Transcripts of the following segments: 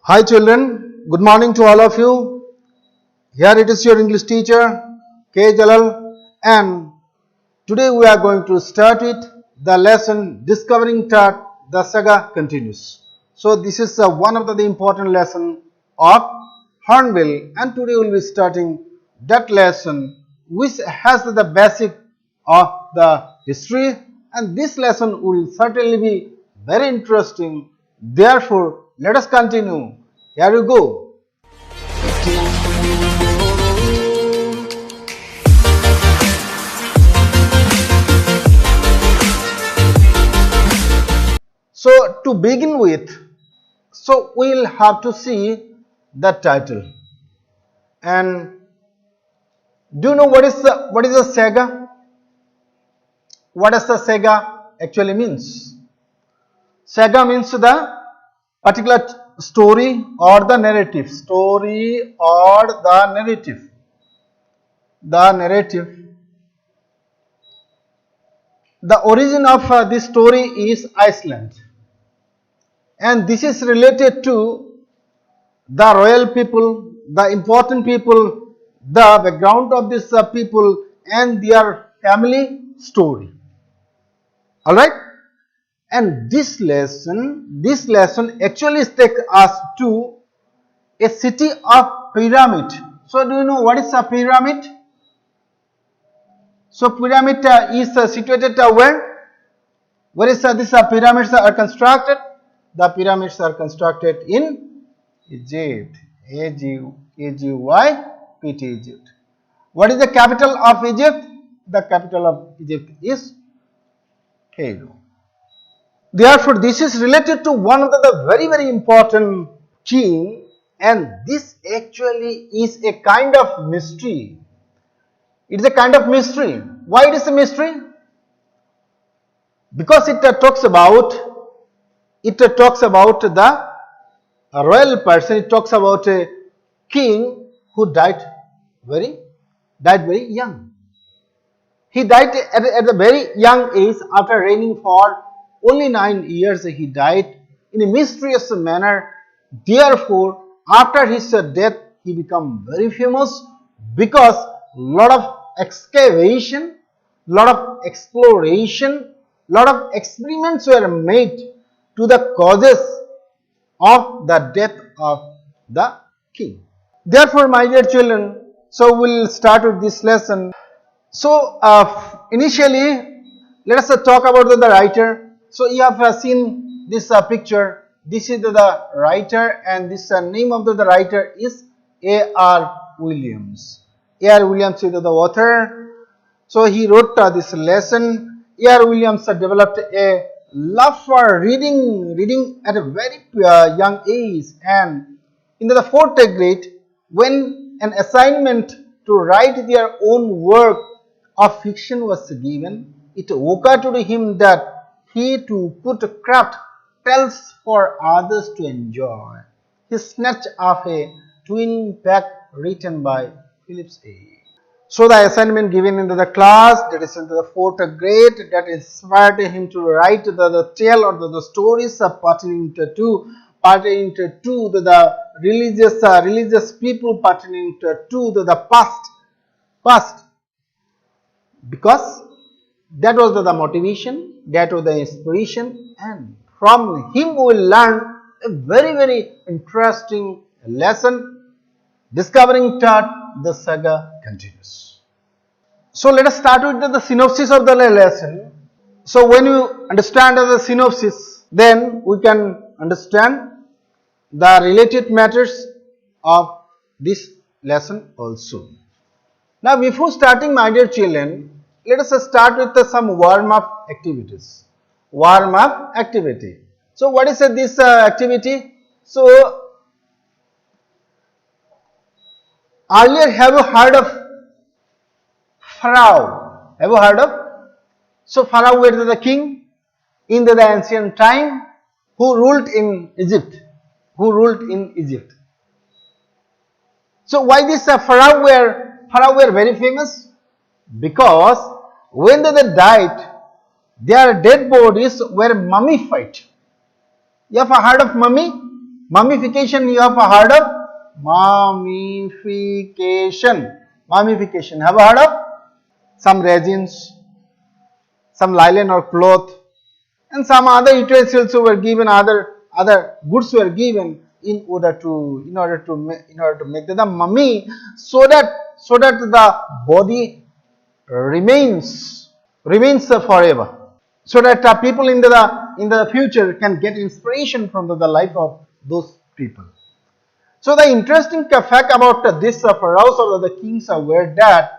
Hi children, good morning to all of you. Here it is your English teacher K. Jalal, and today we are going to start with the lesson Discovering Truth. The saga continues. So this is one of the important lesson of Hornbill, and today we will be starting that lesson which has the basic of the history, and this lesson will certainly be very interesting. Therefore, let us continue. Here we go. So to begin with, so we'll have to see the title. And do you know what is a saga? What does the saga actually means? Saga means the particular story or the narrative. Story or the narrative. The narrative. The origin of this story is Iceland, and this is related to the royal people, the important people, the background of these people and their family story. Alright, and this lesson actually takes us to a city of pyramid. So do you know what is a pyramid? So pyramid is situated where? Where is this pyramids are constructed? The pyramids are constructed in Egypt. A-G-Y-P-T, Egypt. What is the capital of Egypt? The capital of Egypt is Cairo. Therefore, this is related to one of the very important king, and this actually is a kind of mystery. It is a kind of mystery. Why it is a mystery? Because it talks about the royal person. It talks about a king who died very young. He died at a very young age after reigning for only 9 years. He died in a mysterious manner. Therefore, after his death, he became very famous because lot of excavation, lot of exploration, lot of experiments were made to the causes of the death of the king. Therefore, my dear children, so we'll start with this lesson. So initially, let us talk about the writer. So you have seen this picture. This is the writer, and this name of the writer is A.R. Williams. A.R. Williams is the author. So he wrote this lesson. A.R. Williams developed a love for reading at a very young age, and in the 4th grade, when an assignment to write their own work of fiction was given, it occurred to him that he too could craft tales for others to enjoy. He snatched up a twin pack written by Phillips A. So the assignment given in the class, that is in the 4th grade, that inspired him to write the tale or the stories pertaining to the religious people, pertaining to the past, because that was the motivation, that was the inspiration, and from him we will learn a very interesting lesson. Discovering Truth, the saga continues. So let us start with the synopsis of the lesson. So when you understand the synopsis, then we can understand the related matters of this lesson also. Now before starting, my dear children, let us start with some warm-up activities. Warm-up activity. So what is this activity? So earlier, have you heard of Pharaoh? Have you heard of? So Pharaoh was the king in the ancient time who ruled in Egypt. So why this Pharaoh were very famous? Because when they died, their dead bodies were mummified. You have heard of mummy? Mummification you have heard of? Mummification. Mummification. Have you heard of? Some resins, some nylon or cloth, and some other utensils were given, other goods were given in order to make the mummy, so that the body remains forever, so that people in the future can get inspiration from the life of those people. So the interesting fact about this pharaohs or the kings were that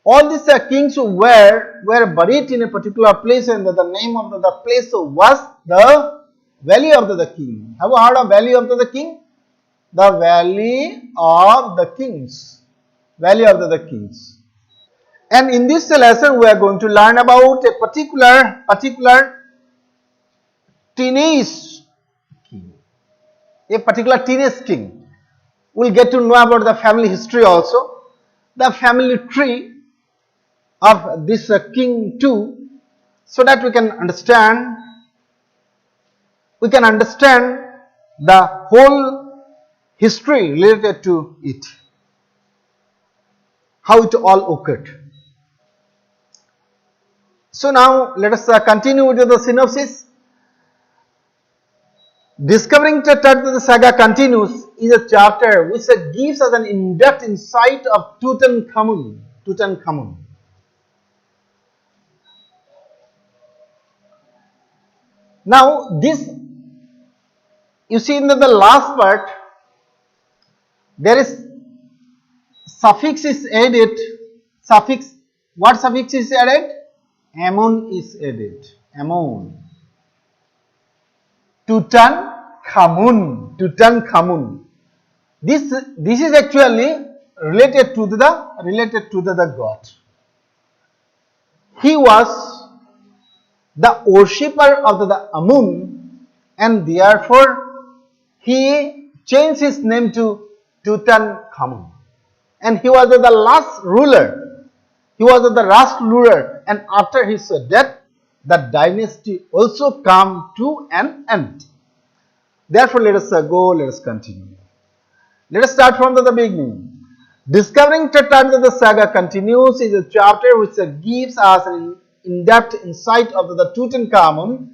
all these kings were buried in a particular place, and the name of the place was the Valley of the King. Have you heard of Valley of the King? The Valley of the Kings. Valley of the Kings. And in this lesson we are going to learn about a particular teenage king. A particular teenage king. We'll get to know about the family history also, the family tree of this king too, so that we can understand the whole history related to it, how it all occurred. So now let us continue with the synopsis. Discovering the Saga continues is a chapter which gives us an in-depth insight of Tutankhamun. Now this, you see in the last part, there is suffix is added. Suffix, what suffix is added? Amun is added. Amun. Tutankhamun. This is actually related to the god. He was the worshipper of the Amun, and therefore he changed his name to Tutankhamun. And he was the last ruler. And after his death, the dynasty also come to an end. Therefore, let us continue. Let us start from the beginning. Discovering the Saga continues is a chapter which gives us an in-depth insight of the Tutankhamun,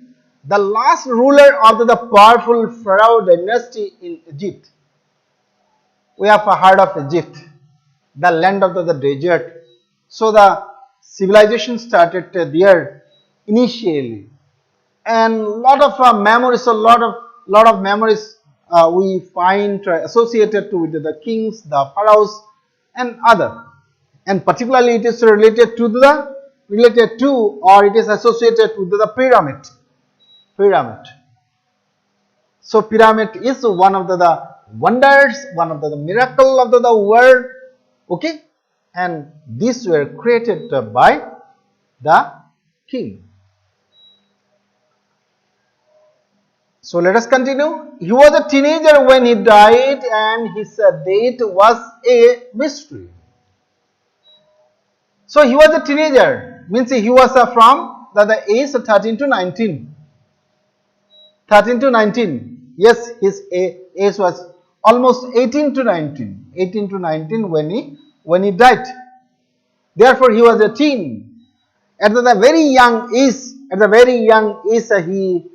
the last ruler of the powerful pharaoh dynasty in Egypt. We have heard of Egypt, the land of the desert. So the civilization started there initially, and lot of memories we find associated with the kings, the pharaohs, and other. And particularly it is related to or it is associated with the pyramid. So pyramid is one of the wonders, one of the miracle of the world. Okay, and these were created by the king. So let us continue. He was a teenager when he died, and his date was a mystery. So he was a teenager, means he was from the age 13 to 19. 13 to 19. Yes, his age was almost 18 to 19. 18 to 19 when he died. Therefore, he was a teen. At the very young age, he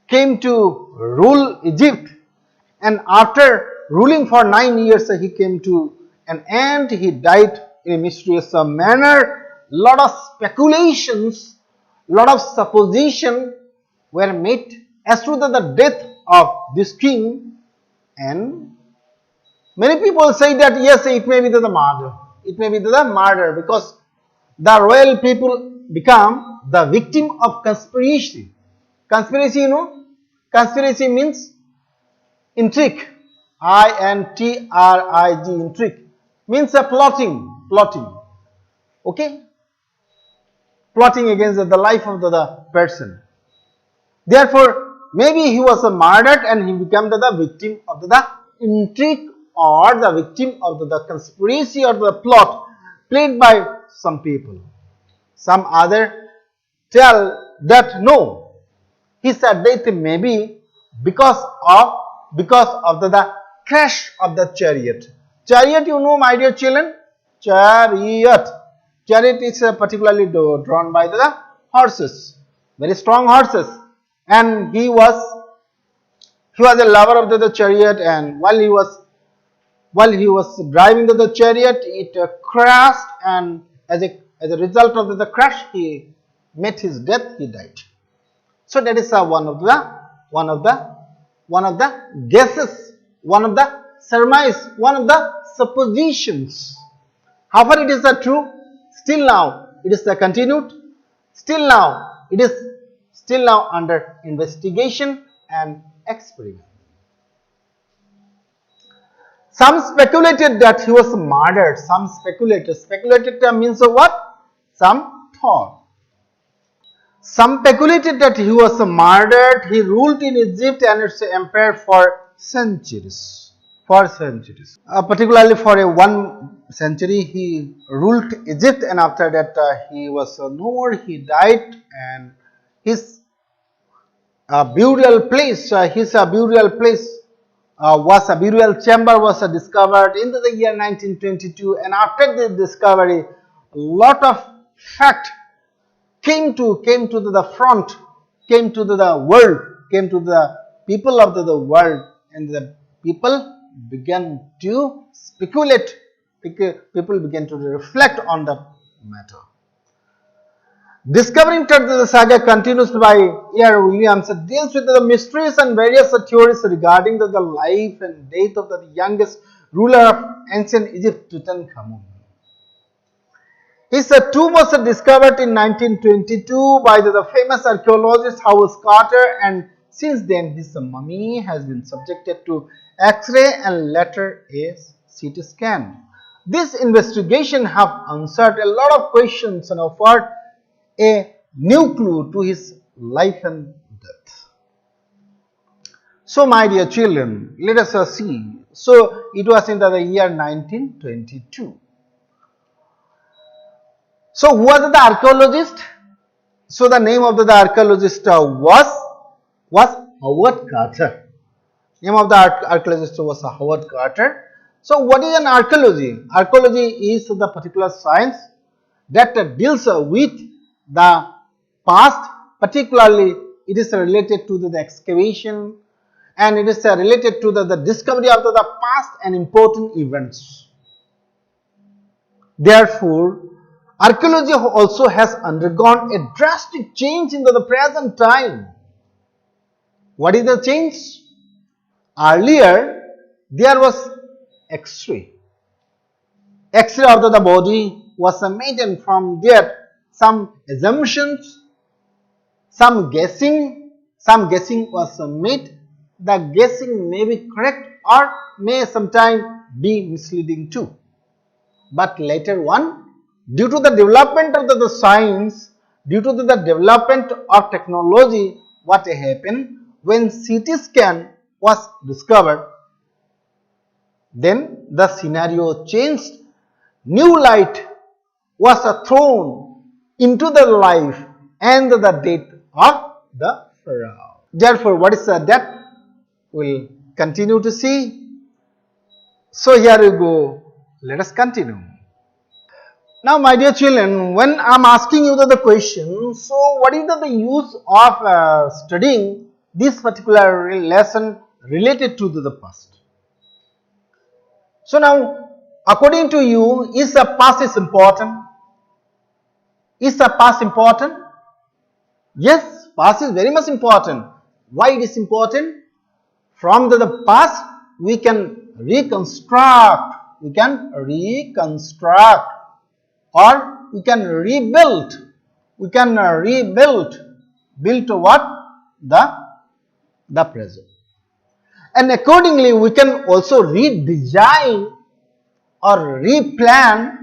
came to rule Egypt, and after ruling for 9 years, he came to an end. He died in a mysterious manner. Lot of speculations, lot of supposition were made as to the death of this king, and many people say that yes, it may be the murder. It may be the murder, because the royal people become the victim of conspiracy. Conspiracy, you know? Conspiracy means intrigue. I-N-T-R-I-G, intrigue. Means a plotting. Okay? Plotting against the life of the person. Therefore, maybe he was murdered and he became the victim of the intrigue, or the victim of the conspiracy or the plot played by some people. Some other tell that no, his death may be because of because of the crash of the chariot. Chariot, you know, my dear children, chariot. Chariot is particularly drawn by the horses, very strong horses, and he was a lover of the chariot, and while he was driving the chariot, it crashed, and as a result of the crash, he met his death. He died. So that is one of the guesses, one of the surmise, one of the suppositions. However, it is true. Still now it is continued. Still now it is under investigation and experiment. Some speculated that he was murdered. Some speculated. Speculated means what? Some thought. Some speculated that he was murdered. He ruled in Egypt and its empire for centuries. Particularly for 1 century, he ruled Egypt, and after that he was no more. He died, and his burial place, was a burial chamber was discovered in the year 1922, and after the discovery, a lot of fact came to the front, came to the world, came to the people of the world, and the people began to speculate. People began to reflect on the matter. Discovering Truth, the saga continues by E.R. Williams, deals with the mysteries and various theories regarding the life and death of the youngest ruler of ancient Egypt, Tutankhamun. His tomb was discovered in 1922 by the famous archaeologist Howard Carter, and since then his mummy has been subjected to X-ray and later a CT scan. This investigation have answered a lot of questions and offered a new clue to his life and death. So, my dear children, let us see. So, it was in the year 1922. So, who was the archaeologist? So, the name of the archaeologist was Howard Carter. Name of the archaeologist was Howard Carter. So, what is an archaeology? Archaeology is the particular science that deals with the past, particularly it is related to the excavation, and it is related to the discovery of the past and important events. Therefore, archaeology also has undergone a drastic change in the present time. What is the change? Earlier, there was X-ray. X-ray of the body was made, and from there some assumptions, some guessing was made. The guessing may be correct or may sometimes be misleading too. But later on, due to the development of the science, due to the development of technology, what happened when CT scan was discovered, then the scenario changed. New light was thrown into the life and the death of the pharaoh. Therefore, what is that? We'll continue to see. So here we go. Let us continue. Now, my dear children, when I am asking you the question, so what is the use of studying this particular lesson related to the past? So now, according to you, is the past is important? Is the past important? Yes, past is very much important. Why it is important? From the past, we can reconstruct, or we can rebuild. Build to what? The present. And accordingly, we can also redesign or replan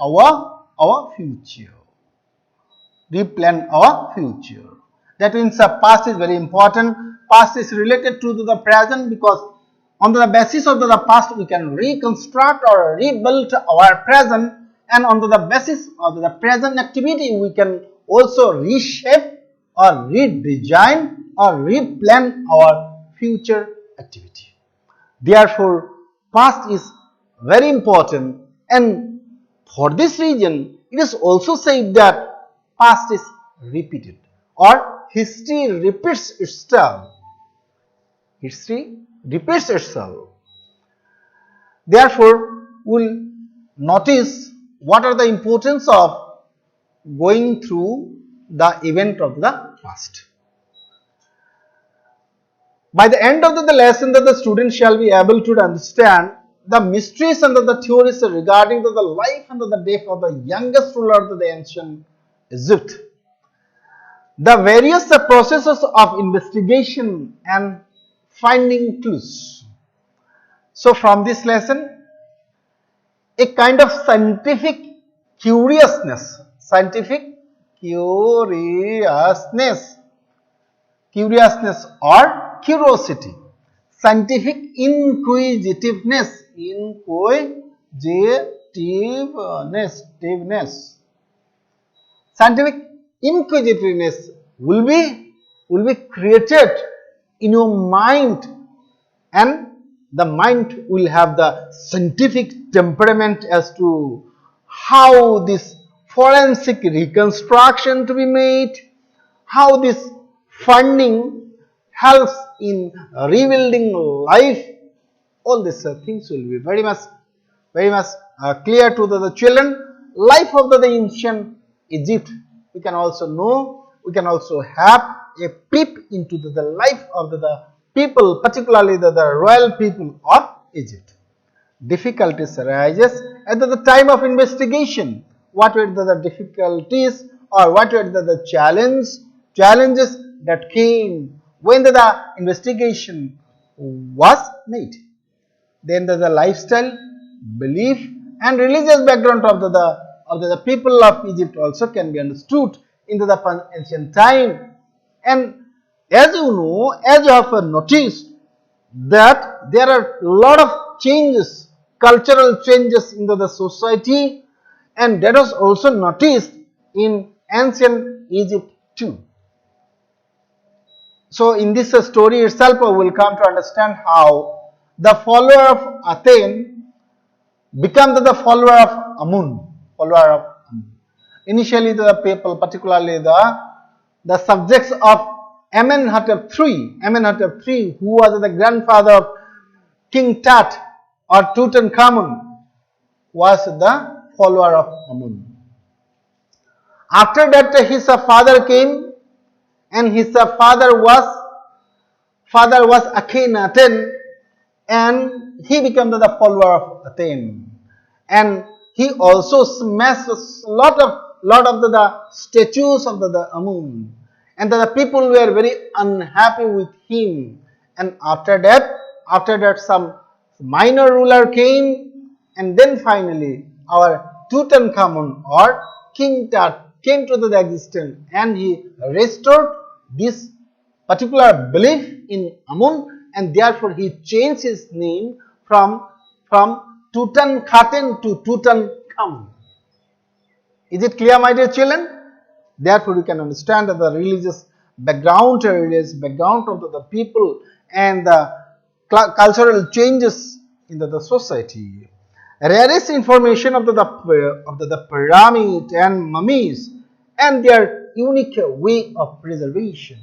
our future. That means the past is very important. Past is related to the present, because on the basis of the past we can reconstruct or rebuild our present, and on the basis of the present activity we can also reshape or redesign or replan our future activity. Therefore, past is very important, and for this reason, it is also said that past is repeated or history repeats itself. History repeats itself. Therefore, we'll notice what are the importance of going through the event of the past. By the end of the lesson, that the student shall be able to understand the mysteries and the theories regarding the life and the death of the youngest ruler of the ancient Egypt. The various processes of investigation and finding clues. So from this lesson, a kind of scientific curiousness or curiosity, scientific inquisitiveness, scientific inquisitiveness will be created in your mind, and the mind will have the scientific temperament as to how this forensic reconstruction to be made, how this funding helps in rebuilding life. All these things will be very much clear to the children. Life of the ancient Egypt, we can also know, we can also have a peep into the life of the people, particularly the royal people of Egypt. Difficulties arises at the time of investigation. What were the difficulties, or what were the challenges that came when the investigation was made? Then the lifestyle, belief, and religious background of the people of Egypt also can be understood into the ancient time. And as you know, as you have noticed, that there are a lot of changes, cultural changes into the society, and that was also noticed in ancient Egypt too. So in this story itself, we will come to understand how the follower of Athene become the follower of Amun. Initially, the people, particularly the subjects of Amenhotep III, who was the grandfather of King Tut or Tutankhamun, was the follower of Amun. After that, his father came, and his father was Akhenaten, and he became the follower of Athene. And he also smashed a lot of the statues of the Amun, and the people were very unhappy with him. And after that some minor ruler came, and then finally our Tutankhamun or King Tut came to the existence, and he restored this particular belief in Amun, and therefore he changed his name from Tutankhaten to Tutankhamun. Is it clear, my dear children? Therefore, you can understand that the religious background of the people and the cultural changes in the society. Rarest information of the pyramid and mummies and their unique way of preservation.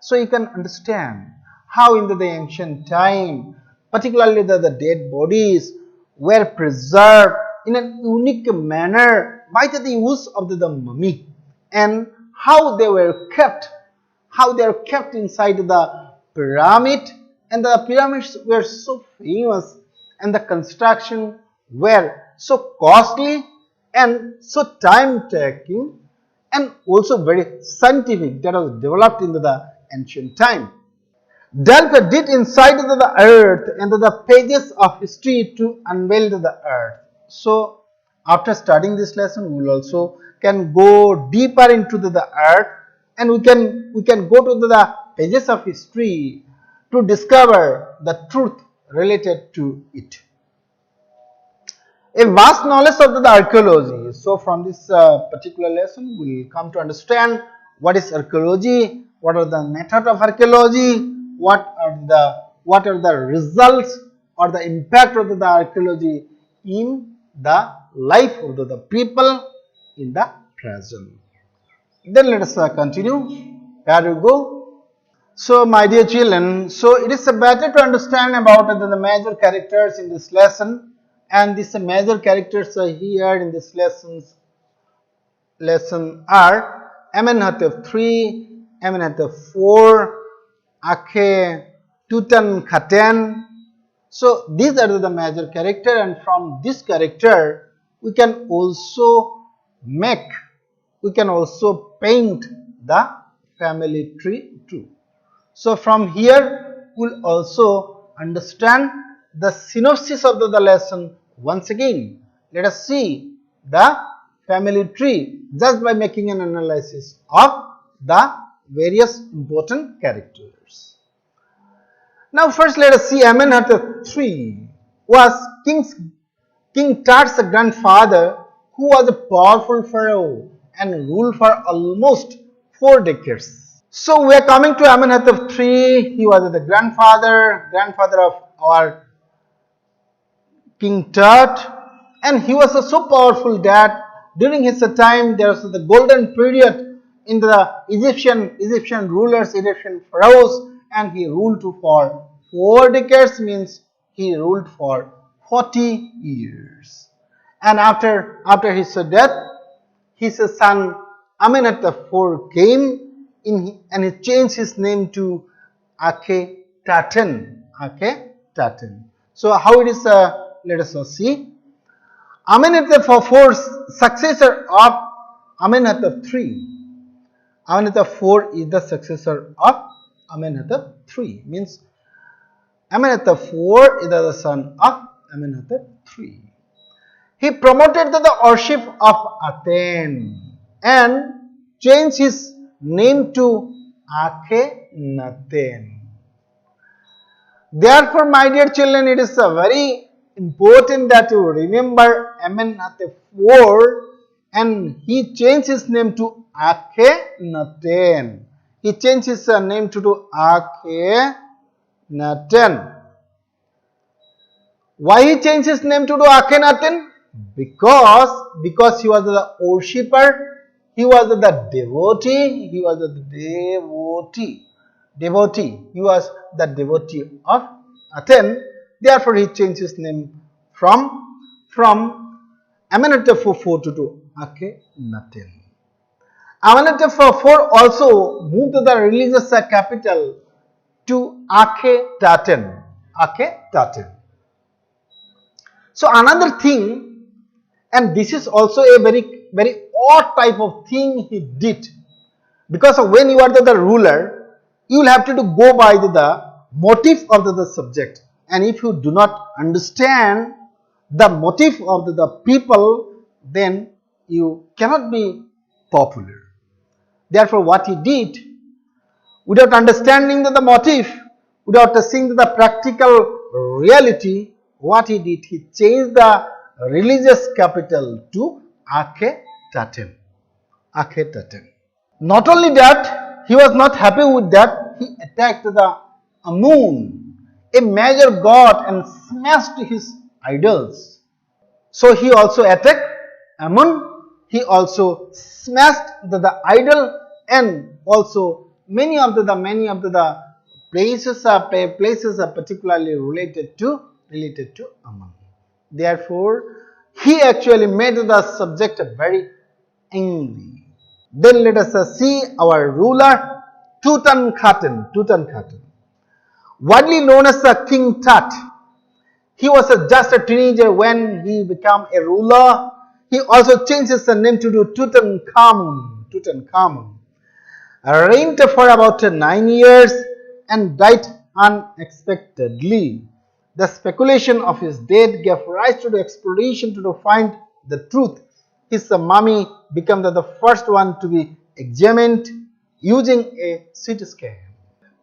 So you can understand how in the ancient time, particularly the dead bodies were preserved in a unique manner by the use of the mummy, and how they were kept inside the pyramid, and the pyramids were so famous, and the construction were so costly and so time taking, and also very scientific, that was developed in the ancient time. Delve deep inside the earth and the pages of history to unveil the earth. So after studying this lesson, we will also can go deeper into the earth, and we can go to the pages of history to discover the truth related to it. A vast knowledge of the archaeology. So from this particular lesson, we will come to understand what is archaeology, what are the methods of archaeology, what are the what are the results or the impact of the archaeology in the life of the people in the present. Then let us continue. Here we go. So my dear children, so it is better to understand about the major characters in this lesson, and these major characters are here in this lesson are Amenhotep III, Amenhotep IV, Akhe, Tutankhaten. So these are the major character, and from this character we can also paint the family tree too. So from here we'll also understand the synopsis of the lesson once again. Let us see the family tree just by making an analysis of the various important characters. Now first let us see Amenhotep III was King Tut's grandfather, who was a powerful pharaoh and ruled for almost 4 decades. So we are coming to Amenhotep III. He was the grandfather of our King Tut, and he was so powerful that during his time there was the golden period in the Egyptian rulers, Egyptian pharaohs, and he ruled for 4 decades, means he ruled for 40 years. And after his death, his son Amenhotep IV came in, and he changed his name to Akhetaten. So how it is? Let us see. Amenhotep IV's successor of Amenhotep III. Amenhotep IV is the successor of Amenhotep III. Means Amenhotep IV is the son of Amenhotep III. He promoted the worship of Aten and changed his name to Akhenaten. Therefore, my dear children, it is very important that you remember Amenhotep IV, and he changed his name to Akhenaten. He changed his name to Akhenaten. Why he changed his name to Akhenaten? Because he was the worshipper. He was the devotee. He was the devotee. He was the devotee of Aten. Therefore, he changed his name from Amenhotep IV to Akhenaten. Amenhotep IV also moved the religious capital to Akhetaten. So another thing, and this is also a very odd type of thing he did, because when you are the ruler, you will have to go by the motive of the subject, and if you do not understand the motive of the people, then you cannot be popular. Therefore, what he did, without understanding the motive, without seeing the practical reality, what he did, he changed the religious capital to Akhetaten. Not only that, he was not happy with that, he attacked the Amun, a major god, and smashed his idols. So he also attacked Amun, he also smashed the idol, and also many of the places are particularly related to Amun. Therefore, he actually made the subject very angry. Then let us see our ruler Tutankhaten. Widely known as King Tut. He was just a teenager when he became a ruler. He also changed his name to Tutankhamun. Reigned for about 9 years and died unexpectedly. The speculation of his death gave rise to the exploration to find the truth. His mummy became the first one to be examined using a CT scan.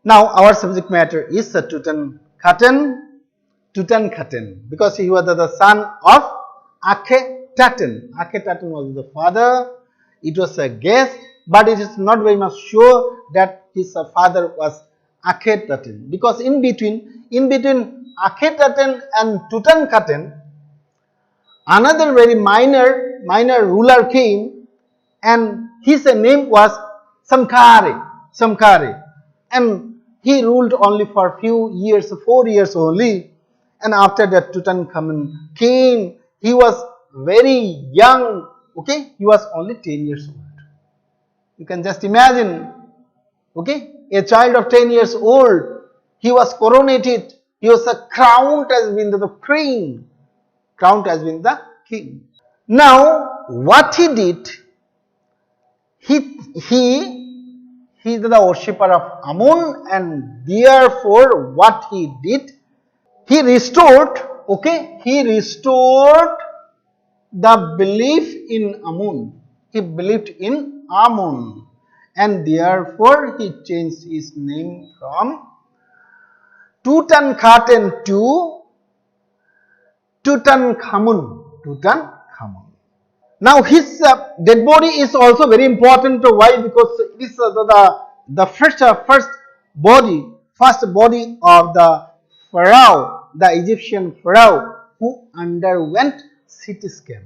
Now our subject matter is Tutankhaten, because he was the son of Akhetaten. Akhetaten was the father. It was a guess, but it is not very much sure that his father was Akhenaten, because in between Akhenaten and Tutankhaten, another very minor ruler came, and his name was Samkare, and he ruled only for few years, 4 years only. And after that Tutankhamun came. He was very young, okay, he was only 10 years old. You can just imagine, okay, a child of 10 years old, he was coronated, he was crowned as being the king, crowned as being the king. Now what he did, he is the worshipper of Amun, and therefore what he did, he restored, okay, he restored the belief in Amun. He believed in Amun, and therefore he changed his name from Tutankhaten to Tutankhamun. Now his dead body is also very important. Why? Because it is the first body of the pharaoh, the Egyptian pharaoh, who underwent CT scan.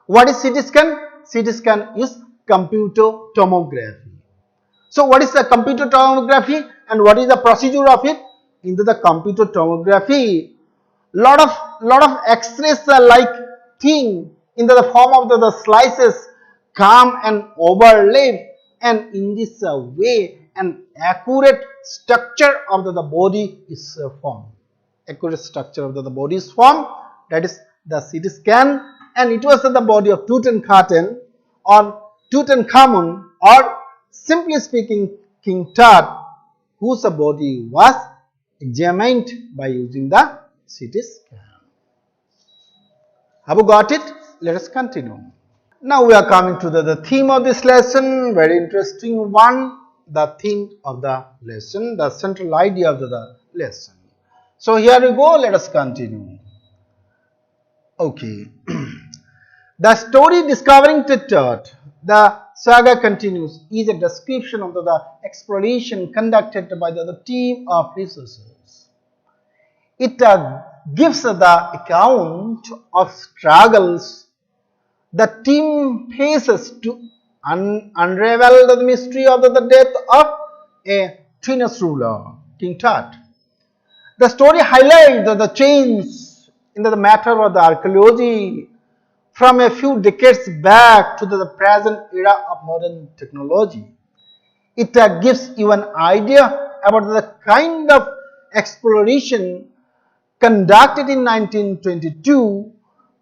What is CT scan? CT scan is computer tomography. So what is the computer tomography and what is the procedure of it? Into the computer tomography, lot of X-rays like thing in the form of the slices come and overlay, and in this way an accurate structure of the body is formed. Accurate structure of the body is formed. That is the CT scan, and it was the body of Tutankhaten or Tutankhamun, or simply speaking King Tut, whose body was examined by using the CT scan. Have you got it? Let us continue. Now we are coming to the theme of this lesson, very interesting one, the theme of the lesson, the central idea of the lesson. So here we go, let us continue. Okay. The story discovering Tut, the saga continues, is a description of the exploration conducted by the team of researchers. It gives the account of struggles the team faces to unravel the mystery of the death of a Trinus ruler, King Tut. The story highlights the change in the matter of the archaeology from a few decades back to the present era of modern technology. It gives you an idea about the kind of exploration conducted in 1922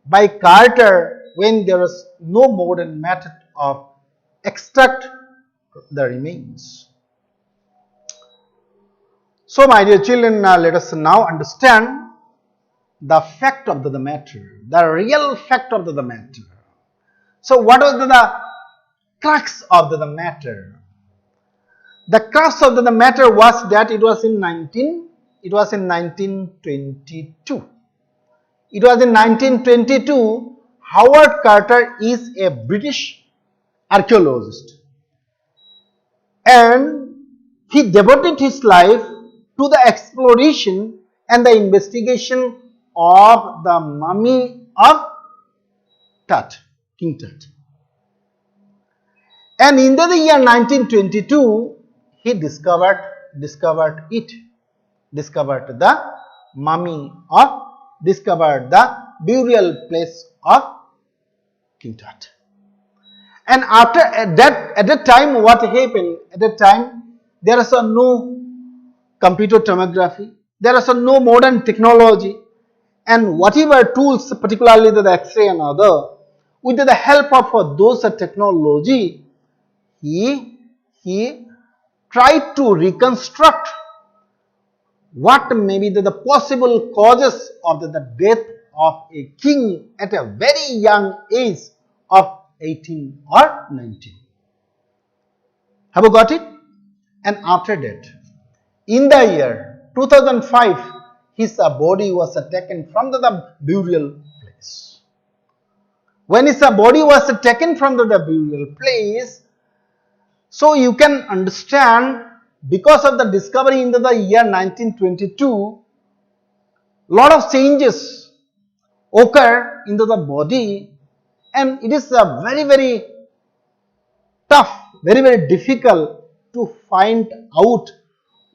by Carter, when there was no modern method of extract the remains. So my dear children, let us now understand the fact of the matter, the real fact of the matter. So what was the crux of the matter? The crux of the matter was that it was in 1922. It was in 1922. Howard Carter is a British archaeologist, and he devoted his life to the exploration and the investigation of the mummy of Tut, King Tut. And in the year 1922, he discovered the mummy of, discovered the burial place of King Tut. And after at that time, what happened? At that time, there is no computer tomography, there is no modern technology, and whatever tools, particularly the X-ray and other, with the help of those technology, he tried to reconstruct what may be the possible causes of the death of a king at a very young age of 18 or 19. Have you got it? And after that, in the year 2005, his body was taken from the burial place. When his body was taken from the burial place, so you can understand because of the discovery in the year 1922, lot of changes occur into the body, and it is very tough, very difficult to find out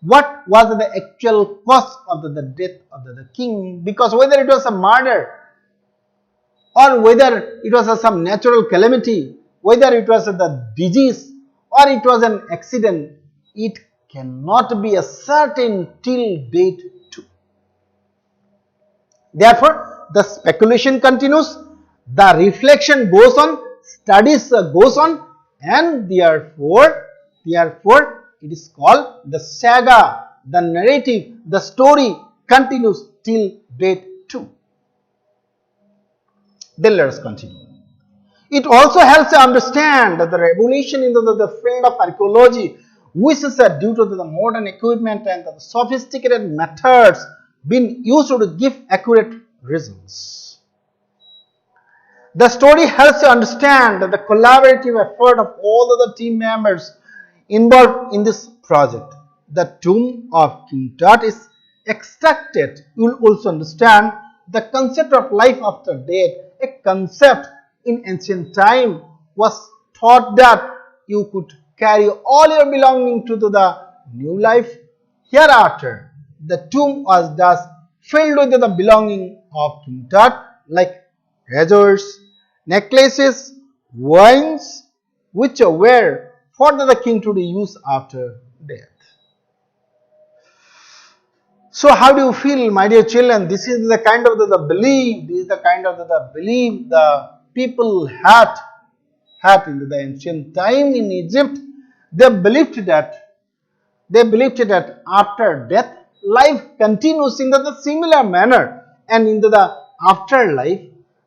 what was the actual cause of the death of the king, because whether it was a murder or whether it was some natural calamity, whether it was the disease or it was an accident, it cannot be a certain till date too. Therefore, the speculation continues, the reflection goes on, studies goes on, and therefore it is called the saga, the narrative, the story continues till date too. Then let us continue. It also helps to understand that the revolution in the field of archaeology, which is due to the modern equipment and the sophisticated methods being used to give accurate results. The story helps to understand the collaborative effort of all the team members involved in this project. The tomb of King Tut is extracted. You will also understand the concept of life after death. A concept in ancient time was thought that you could carry all your belongings to the new life hereafter. The tomb was thus filled with the belonging of King Tut, like treasures, necklaces, wines, which were for the king to use after death. So how do you feel, my dear children? This is the kind of the belief, this is the kind of the belief the people had in the ancient time in Egypt. They believed that after death, life continues in the similar manner, and in the afterlife,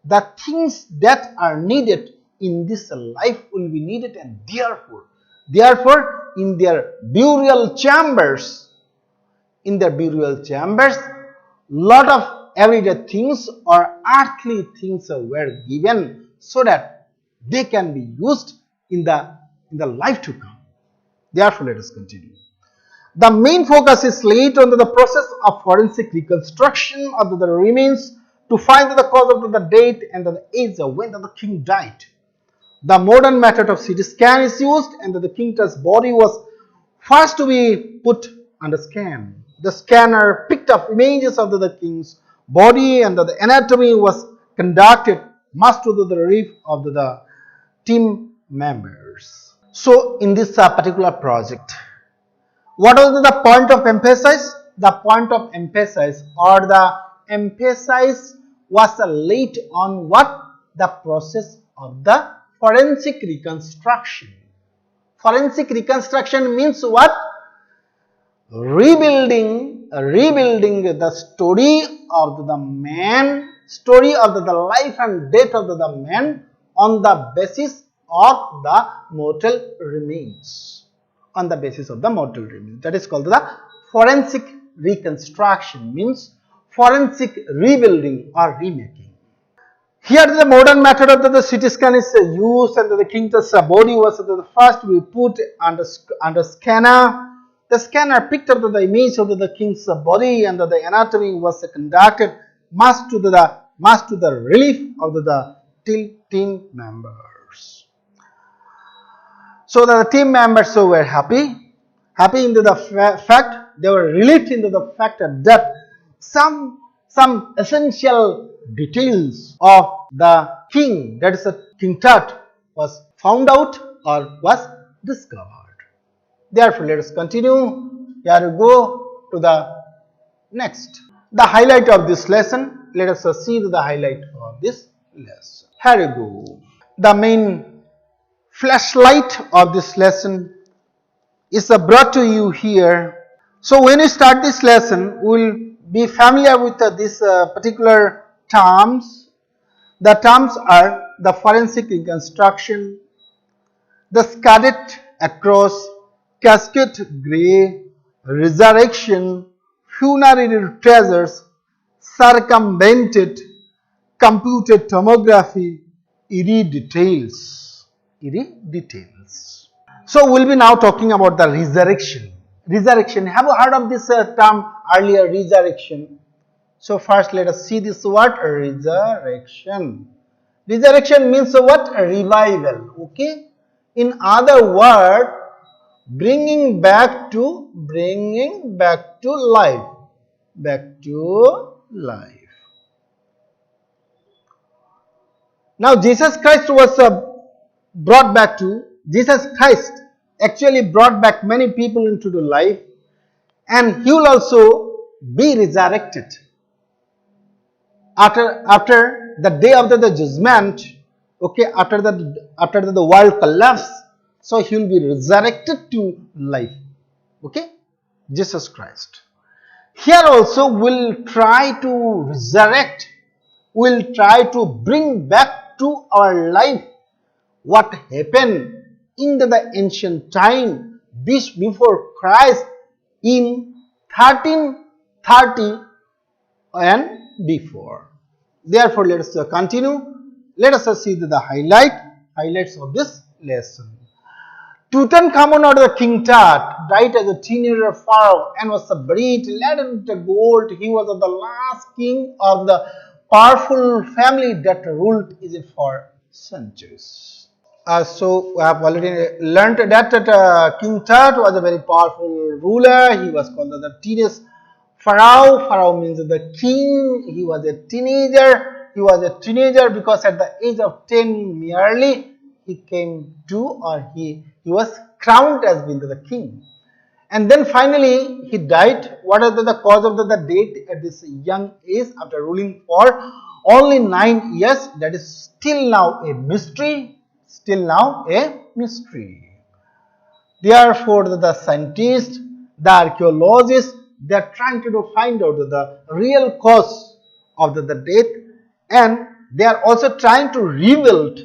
the things that are needed in this life will be needed, and therefore in their burial chambers, lot of everyday things or earthly things were given so that they can be used in the life to come. Therefore, let us continue. The main focus is laid on the process of forensic reconstruction of the remains to find the cause of the date and the age when the king died. The modern method of CT scan is used, and the King Tut's body was first to be put under scan. The scanner picked up images of the king's body, and the anatomy was conducted much to the relief of the team members. So, in this particular project, what was the point of emphasis? The point of emphasis or the emphasis was laid on what? The process of the forensic reconstruction. Forensic reconstruction means what? Rebuilding the story of the man, story of the life and death of the man on the basis of the mortal remains. On the basis of the mortal remains. That is called the forensic reconstruction, means forensic rebuilding or remaking. Here the modern method of the CT scan is used, and the King Tut's body was the first to be put under scanner. The scanner picked up the image of the king's body, and the anatomy was conducted much to the relief of the team members. So the team members were happy into the fact, they were relieved into the fact that some essential details of the king, that is King Tut, was found out or was discovered. Therefore, let us continue. Here we go to the next. The highlight of this lesson. Let us see the highlight of this lesson. Here we go. The main flashlight of this lesson is brought to you here. So, when you start this lesson, we will be familiar with these particular terms. The terms are the forensic reconstruction, the scattered across, casket grey, resurrection, funerary treasures, circumvented, computed tomography, eerie details. So, we will be now talking about the resurrection. Resurrection. Have you heard of this term earlier, resurrection? So first let us see this word, resurrection. Resurrection means what? Revival. Okay. In other words, bringing back to life. Back to life. Now Jesus Christ was Jesus Christ actually brought back many people into the life, and he will also be resurrected after the day after the judgment. Okay, after the world collapse, so he will be resurrected to life. Okay, Jesus Christ. Here also will try to resurrect, will try to bring back to our life what happened in the ancient time before Christ in 1330 and before. Therefore, let us continue. Let us see the highlights of this lesson. Tutankhamun, or the King Tut, died as a teenager pharaoh and was buried laden with gold. He was the last king of the powerful family that ruled Egypt for centuries. So we have already learnt that King Tut was a very powerful ruler. He was called the teenage pharaoh. Pharaoh means the king. He was a teenager. He was a teenager because at the age of 10 merely he came to, or he was crowned as being the king. And then finally he died. What is the cause of the death at this young age after ruling for only 9 years? That is still now a mystery. Still now a mystery. Therefore, the scientists, the archaeologists, they are trying to find out the real cause of the death, and they are also trying to rebuild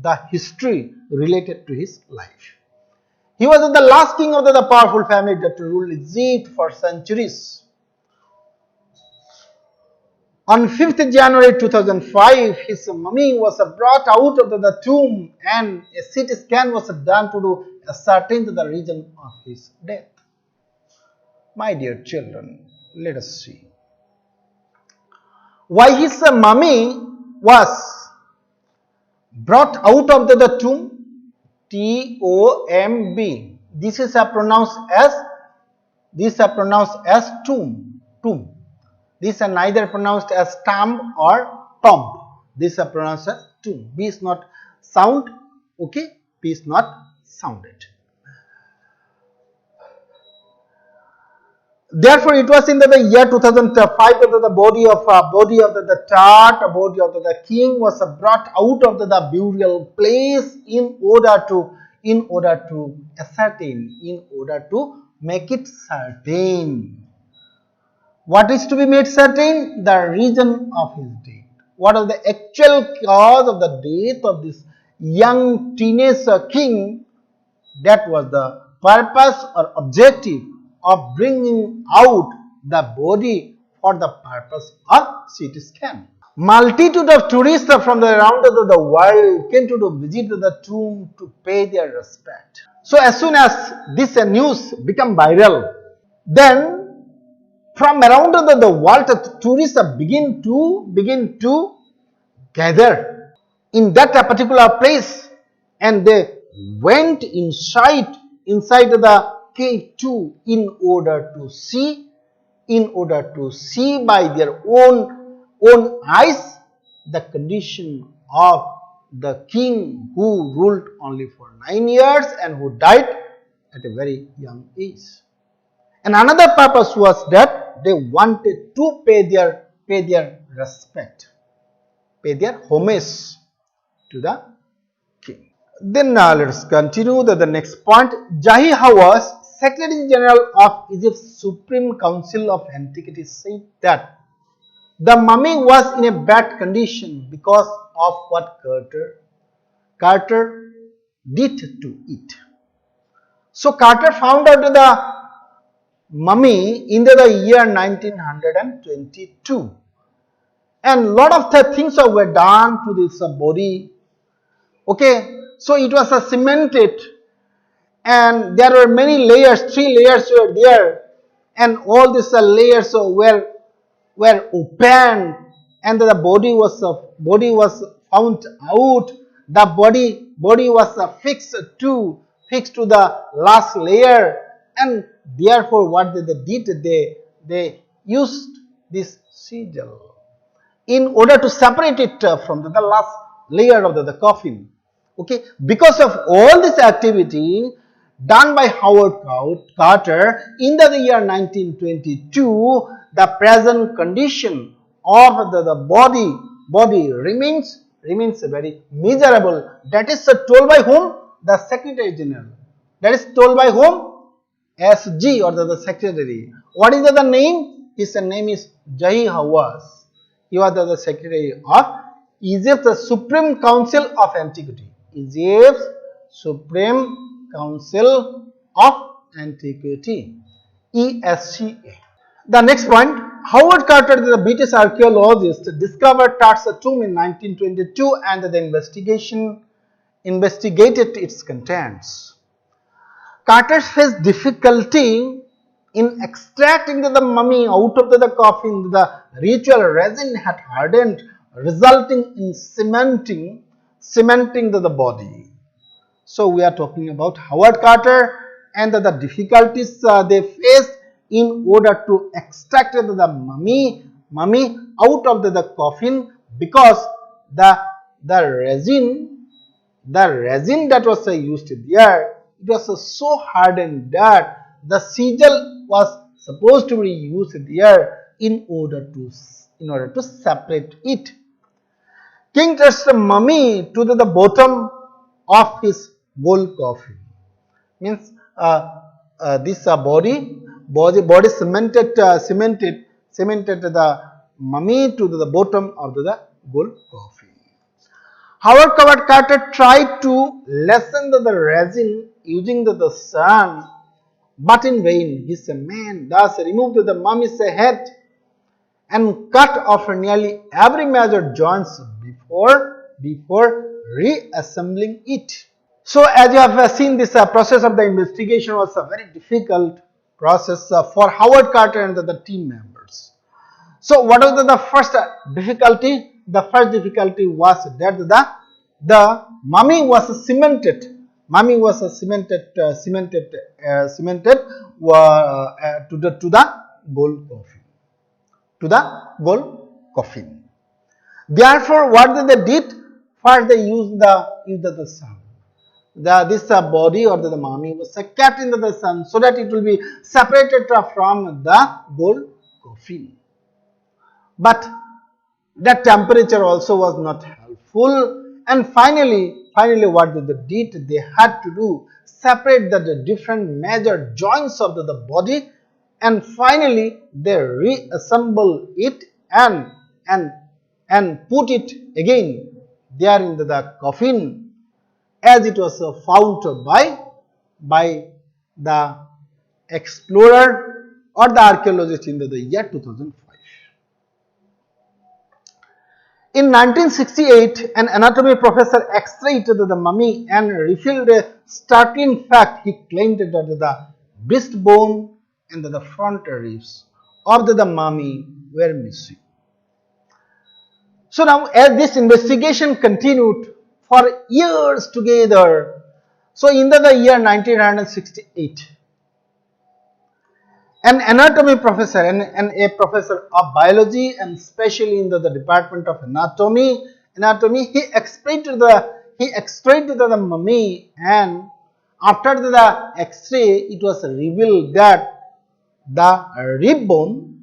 the history related to his life. He was the last king of the powerful family that ruled Egypt for centuries. On 5th January 2005, his mummy was brought out of the tomb, and a CT scan was done to ascertain the reason of his death. My dear children, let us see why his mummy was brought out of the tomb. Tomb. This is pronounced as tomb. Tomb. These are neither pronounced as tomb or tomb. These are pronounced as tomb. B is not sound. Okay, B is not sounded. Therefore, it was in the year 2005 that the body of the king was brought out of the burial place in order to ascertain, in order to make it certain. What is to be made certain? The reason of his death. What is the actual cause of the death of this young teenage king? That was the purpose or objective of bringing out the body for the purpose of CT scan. Multitude of tourists from around the world came to visit the tomb to pay their respect. So as soon as this news became viral, then from around the world, tourists begin to gather in that particular place, and they went inside the cave too, in order to see by their own eyes the condition of the king who ruled only for 9 years and who died at a very young age. And another purpose was that they wanted to pay their respect, pay their homage to the king. Then let us continue the next point. Jahi Hawass, Secretary General of Egypt's Supreme Council of Antiquities, said that the mummy was in a bad condition because of what Carter did to it. So Carter found out the mummy in the year 1922, and lot of the things were done to this body. Okay, so it was cemented, and there were many layers, 3 layers were there, and all these layers were opened, and the body was found out. The body was fixed to the last layer, and therefore what they did, they used this sigil in order to separate it from the last layer of the coffin. Okay, because of all this activity done by Howard Carter in the year 1922, the present condition of the body remains very miserable. That is told by whom? The Secretary General. That is told by whom? SG, or the Secretary. What is the name? His name is Jahi Hawass. He was the Secretary of Egypt's Supreme Council of Antiquity. Egypt's Supreme Council of Antiquity, ESCA. The next point, Howard Carter, the British archaeologist, discovered Tut's tomb in 1922, and the investigated its contents. Carter faced difficulty in extracting the mummy out of the coffin. The ritual resin had hardened, resulting in cementing the body. So we are talking about Howard Carter and the difficulties they faced in order to extract the mummy out of the coffin, because the resin that was used there, it was so hardened that the sigil was supposed to be used there in order to separate it. King touched the mummy to the bottom of his gold coffin. Means this body cemented the mummy to the bottom of the gold coffin. Howard Carter tried to lessen the resin using the sun, but in vain. His men thus removed the mummy's head and cut off nearly every major joints before reassembling it. So as you have seen, this process of the investigation was a very difficult process for Howard Carter and the team members. So what was the first difficulty? The first difficulty was that the mummy was cemented. Mummy was cemented to the gold coffin. To the gold coffin. Therefore, what they did? First, they used the sun. This body or the mummy was kept in the sun so that it will be separated from the gold coffin. But that temperature also was not helpful, and finally what they did, they had to do separate the different major joints of the body, and finally they reassemble it and put it again there in the coffin, as it was found by the explorer or the archaeologist in the year 2005. In 1968, an anatomy professor x-rayed the mummy and revealed a startling fact. He claimed that the breastbone and the front ribs of the mummy were missing. So now, as this investigation continued for years together, so in the year 1968, an anatomy professor and a professor of biology, and especially in the department of anatomy, he extracted the mummy, and after the x-ray, it was revealed that the rib bone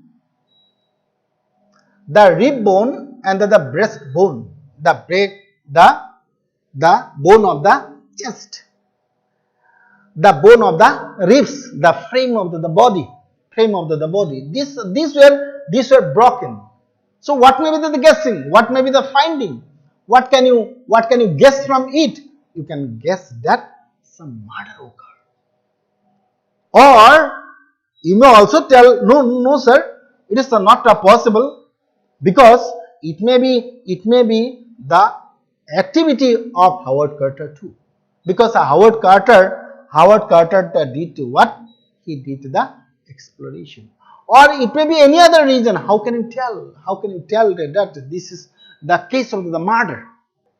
and the breastbone, the bone of the chest, the bone of the ribs, the frame of the body. These were broken. So what may be the guessing? What may be the finding? What can you guess from it? You can guess that some murder occurred. Or you may also tell, no sir, it is not possible, because it may be the activity of Howard Carter too. Because Howard Carter Howard Carter did what? He did the exploration. Or it may be any other reason. How can you tell? How can you tell that this is the case of the murder?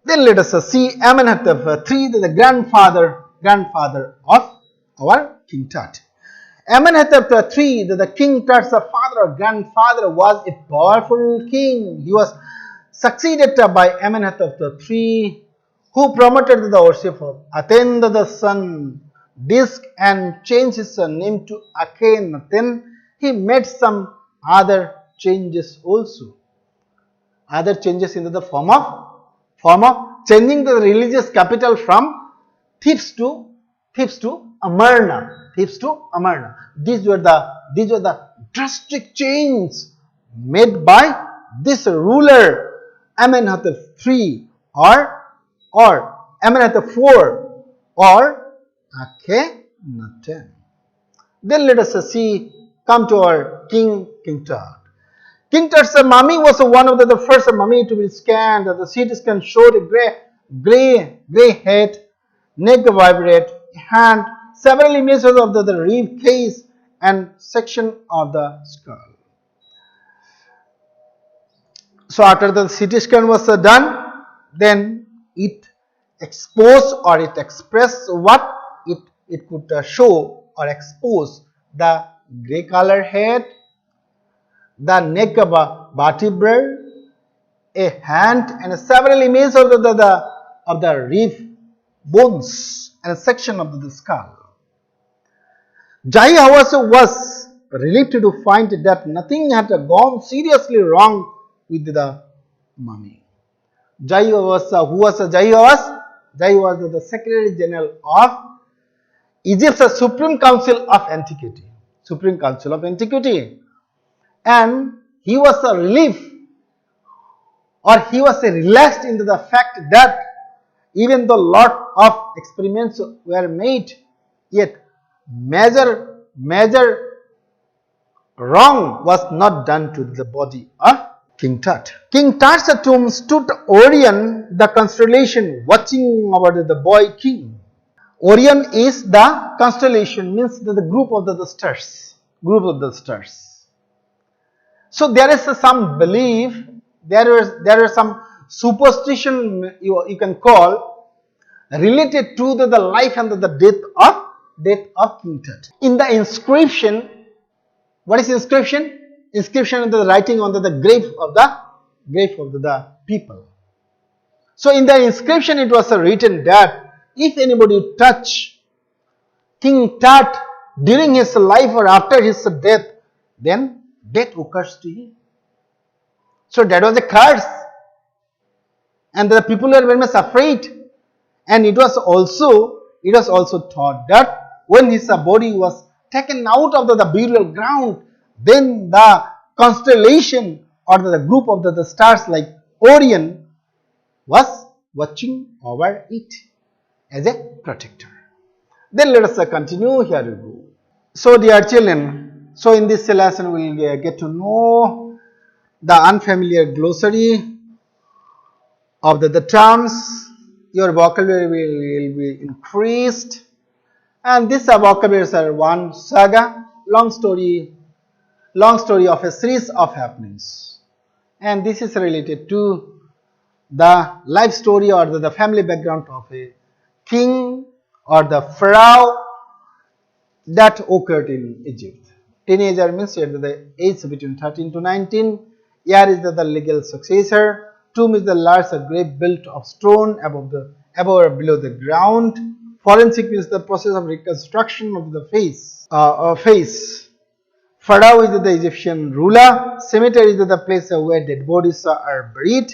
Then let us see Amenhotep III, the grandfather of our King Tut. Amenhotep III, the King Tut's father or grandfather, was a powerful king. He was succeeded by Amenhotep III, who promoted the worship of Aten, the sun disk, and changed his name to Akhenaten. He made some other changes also. Other changes in the form of changing the religious capital from Thebes to Amarna. These were the drastic changes made by this ruler Amenhotep III or Amenhotep IV or Akhenaten. Then let us come to our King Tut. King Tut's mummy was one of the first mummy to be scanned. The CT scan showed a gray head, neck vibrate, hand, several images of the rib case and section of the skull. So after the CT scan was done, then it exposed or it expressed what it could show or expose the grey color head, the neck of a vertebrae, a hand, and several images of the rib bones and a section of the skull. Jai, however, was relieved to find that nothing had gone seriously wrong with the mummy. Jai was the Secretary General of Egypt's Supreme Council of Antiquity. And he was relieved, or he was relaxed into the fact that even though lot of experiments were made, yet major wrong was not done to the body of King Tut. King Tut's tomb stood Orion, the constellation, watching over the boy king. Orion is the constellation, means the group of the stars. So there is some belief, there is some superstition you can call related to the life and the death of King Tut. In the inscription, what is inscription? Inscription is the writing on the grave of the people. So in the inscription it was written that if anybody touch King Tut during his life or after his death, then death occurs to him. So that was a curse, and the people were very much afraid. And it was also thought that when his body was taken out of the burial ground, then the constellation or the group of the stars like Orion was watching over it as a protector. Then let us continue. Here we go. So dear children, so in this lesson we will get to know the unfamiliar glossary of the terms. Your vocabulary will be increased, and this vocabularies are one saga, long story of a series of happenings, and this is related to the life story or the family background of a king or the pharaoh that occurred in Egypt. Teenager means at the age between 13 to 19. Heir is the legal successor. Tomb is the large grave built of stone above or below the ground. Forensic means the process of reconstruction of the face. Pharaoh is the Egyptian ruler. Cemetery is the place where dead bodies are buried.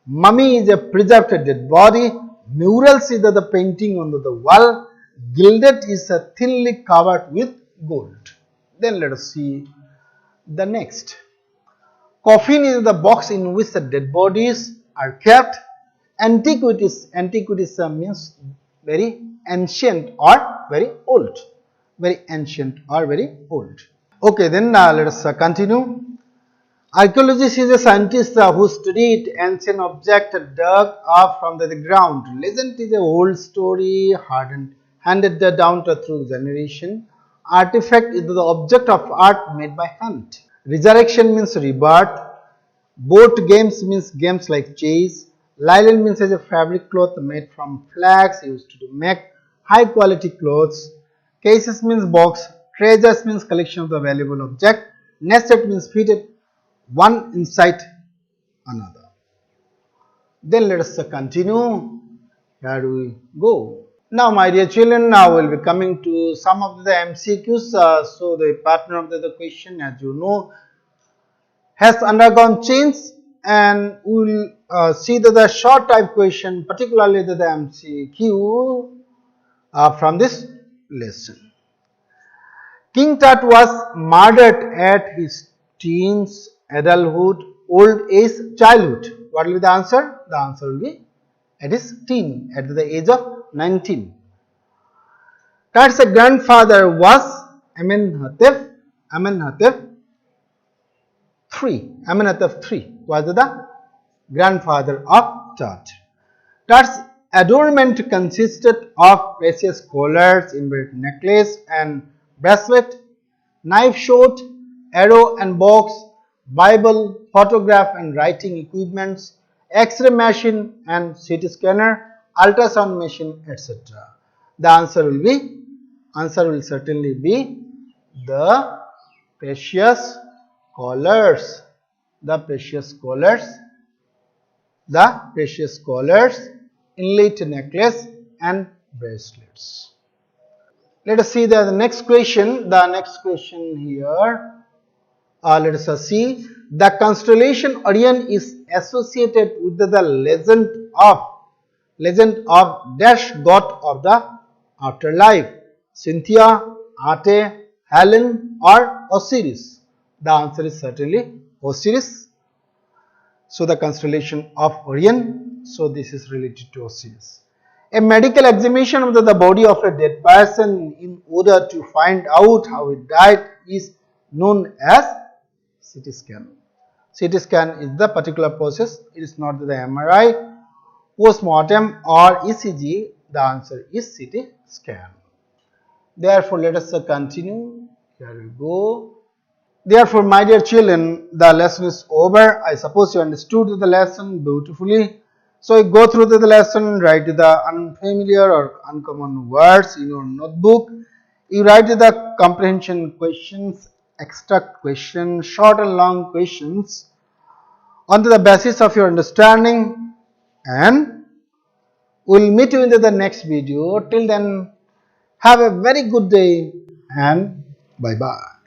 Mummy is a preserved dead body. Murals is the painting on the wall. Gilded is thinly covered with gold. Then let us see the next. Coffin is the box in which the dead bodies are kept. Antiquities means very ancient or very old. Okay, then let us continue. Archaeologist is a scientist who studied ancient objects dug up from the ground. Legend is an old story, handed down through generation. Artifact is the object of art made by hand. Resurrection means rebirth. Boat games means games like chess. Nylon means as a fabric cloth made from flax used to make high quality clothes. Cases means box. Treasures means collection of the valuable object. Nested means fitted one inside another. Then let us continue. Here we go. Now my dear children, now we will be coming to some of the MCQs. So the pattern of the question, as you know, has undergone change, and we will see the short type question, particularly the MCQ from this lesson. King Tut was murdered at his teens, adulthood, old age, childhood. What will be the answer? The answer will be at his teen, at the age of 19. Tut's grandfather was Amenhotep III was the grandfather of Tut. Tut's adornment consisted of precious collars, inlaid necklace and bracelet, knife short, arrow and box, Bible, photograph and writing equipments, X-ray machine and CT scanner, ultrasound machine, etc. The answer will certainly be the precious collars, inlaid necklace and bracelets. Let us see the next question. The next question here. Let us see. The constellation Orion is associated with the legend of dash god of the afterlife. Cynthia, Ate, Helen, or Osiris. The answer is certainly Osiris. So the constellation of Orion. So this is related to Osiris. A medical examination of the body of a dead person in order to find out how he died is known as CT scan. CT scan is the particular process. It is not the MRI, post-mortem or ECG. The answer is CT scan. Therefore, let us continue. Here we go. Therefore, my dear children, the lesson is over. I suppose you understood the lesson beautifully. So, you go through the lesson, write the unfamiliar or uncommon words in your notebook. You write the comprehension questions, extract questions, short and long questions on the basis of your understanding, and we will meet you in the next video. Till then, have a very good day and bye-bye.